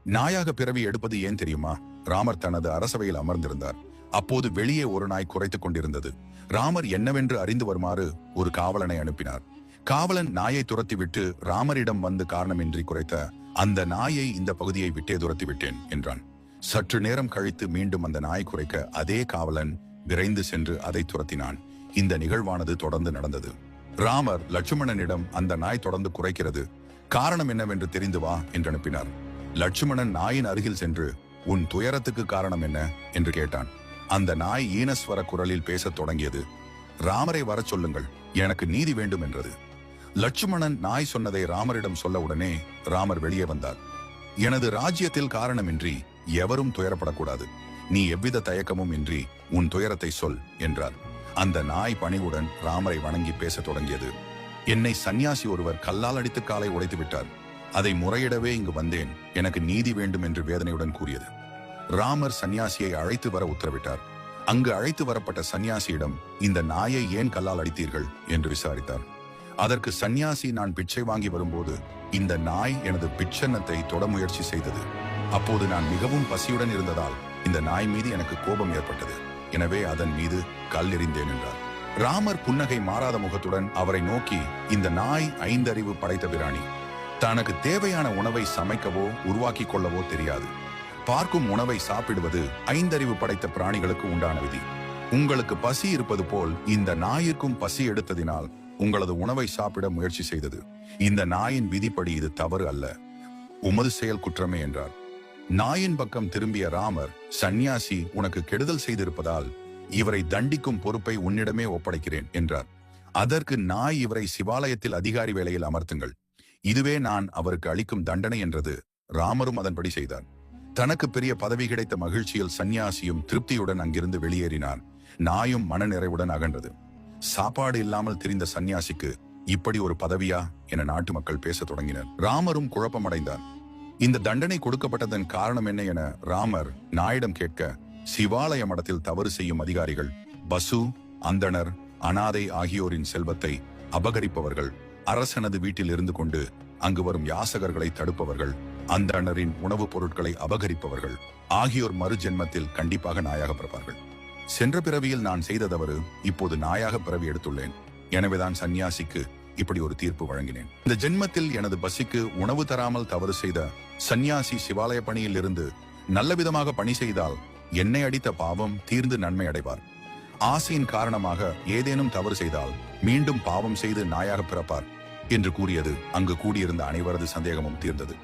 நாயாக பிறவி எடுப்பது ஏன் தெரியுமா? ராமர் தனது அரசவையில் அமர்ந்திருந்தார். அப்போது வெளியே ஒரு நாய் குறைத்துக் கொண்டிருந்தது. ராமர் என்னவென்று அறிந்து வருமாறு ஒரு காவலனை அனுப்பினார். காவலன் நாயை துரத்திவிட்டு ராமரிடம் வந்து காரணமின்றி குறைத்த அந்த நாயை இந்த பகுதியை விட்டே துரத்தி விட்டேன் என்றான். சற்று நேரம் கழித்து மீண்டும் அந்த நாய் குறைக்க அதே காவலன் விரைந்து சென்று அதை துரத்தினான். இந்த நிகழ்வானது தொடர்ந்து நடந்தது. ராமர் லட்சுமணனிடம் அந்த நாய் தொடர்ந்து குறைக்கிறது, காரணம் என்னவென்று தெரிந்து வா என்று அனுப்பினார். லட்சுமணன் நாயின் அருகில் சென்று உன் துயரத்துக்கு காரணம் என்ன என்று கேட்டான். அந்த நாய் ஈனஸ்வர குரலில் பேசத் தொடங்கியது. ராமரை வரச் சொல்லுங்கள், எனக்கு நீதி வேண்டும் என்றது. லட்சுமணன் நாய் சொன்னதை ராமரிடம் சொல்ல உடனே ராமர் வெளியே வந்தார். எனது ராஜ்யத்தில் காரணமின்றி எவரும் துயரப்படக்கூடாது. நீ எவ்வித தயக்கமும் இன்றி உன் துயரத்தை சொல் என்றார். அந்த நாய் பணிவுடன் ராமரை வணங்கி பேசத் தொடங்கியது. என்னை சந்நியாசி ஒருவர் கல்லால் அடித்து காலை உடைத்து விட்டார். அதை முறையிடவே இங்கு வந்தேன். எனக்கு நீதி வேண்டும் என்று வேதனையுடன் கூறியது. ராமர் சந்நியாசியை அழைத்து வர உத்தரவிட்டார். அங்கு அழைத்து வரப்பட்ட சந்நியாசியிடம் இந்த நாயை ஏன் கல்லால் அடித்தீர்கள் என்று விசாரித்தார். அதற்கு சந்நியாசி, நான் பிச்சை வாங்கி வரும்போது இந்த நாய் எனது பிச்சன்னத்தை தொட முயற்சி செய்தது. அப்போது நான் மிகவும் பசியுடன் இருந்ததால் இந்த நாய் மீது எனக்கு கோபம் ஏற்பட்டது. எனவே அதன் மீது கல் எறிந்தேன் என்றார். ராமர் புன்னகை மாறாத முகத்துடன் அவரை நோக்கி, இந்த நாய் 5 அறிவு படைத்த பிராணி. தனக்கு தேவையான உணவை சமைக்கவோ உருவாக்கிக் கொள்ளவோ தெரியாது. பார்க்கும் உணவை சாப்பிடுவது 5 அறிவு படைத்த பிராணிகளுக்கு உண்டான விதி. உங்களுக்கு பசி இருப்பது போல் இந்த நாயிற்கும் பசி எடுத்ததினால் உங்களது உணவை சாப்பிட முயற்சி செய்தது. இந்த நாயின் விதிப்படி இது தவறு அல்ல, உமது செயல் குற்றமே என்றார். நாயின் பக்கம் திரும்பிய ராமர், சந்நியாசி உனக்கு கெடுதல் செய்திருப்பதால் இவரை தண்டிக்கும் பொறுப்பை உன்னிடமே ஒப்படைக்கிறேன் என்றார். அதற்கு நாய், இவரை சிவாலயத்தில் அதிகாரி வேலையில் அமர்த்துங்கள், இதுவே நான் அவருக்கு அளிக்கும் தண்டனை என்றது. ராமரும் அதன்படி செய்தார். தனக்கு பெரிய பதவி கிடைத்த மகிழ்ச்சியில் சந்நியாசியும் திருப்தியுடன் அங்கிருந்து வெளியேறினார். நாயும் மனநிறைவுடன் அகன்றது. சாப்பாடு இல்லாமல் திரிந்த சந்நியாசிக்கு இப்படி ஒரு பதவியா என நாட்டு மக்கள் பேசத் தொடங்கினர். ராமரும் குழப்பமடைந்தார். இந்த தண்டனை கொடுக்கப்பட்டதன் காரணம் என்ன என ராமர் நாயிடம் கேட்க, சிவாலய மடத்தில் தவறு செய்யும் அதிகாரிகள், பசு, அந்தணர், அனாதை ஆகியோரின் செல்வத்தை அபகரிப்பவர்கள், அரசனது வீட்டில் இருந்து கொண்டு அங்கு வரும் யாசகர்களை தடுப்பவர்கள், அந்தணரின் உணவுப் பொருட்களை அபகரிப்பவர்கள் ஆகியோர் மறு ஜென்மத்தில் கண்டிப்பாக நாயாக பிறப்பார்கள். சென்ற பிறவியில் நான் செய்த தவறு இப்போது நாயாக பிறவி எடுத்துள்ளேன். எனவேதான் சந்நியாசிக்கு இப்படி ஒரு தீர்ப்பு வழங்கினேன். இந்த ஜென்மத்தில் எனது பசிக்கு உணவு தராமல் தவறு செய்த சந்நியாசி சிவாலய பணியில் இருந்து நல்ல விதமாக பணி செய்தால் என்னை அடித்த பாவம் தீர்ந்து நன்மை அடைவார். ஆசையின் காரணமாக ஏதேனும் தவறு செய்தால் மீண்டும் பாவம் செய்து நாயாக பிறப்பார் என்று கூறியது. அங்கு கூடியிருந்த அனைவரது சந்தேகமும் தீர்ந்தது.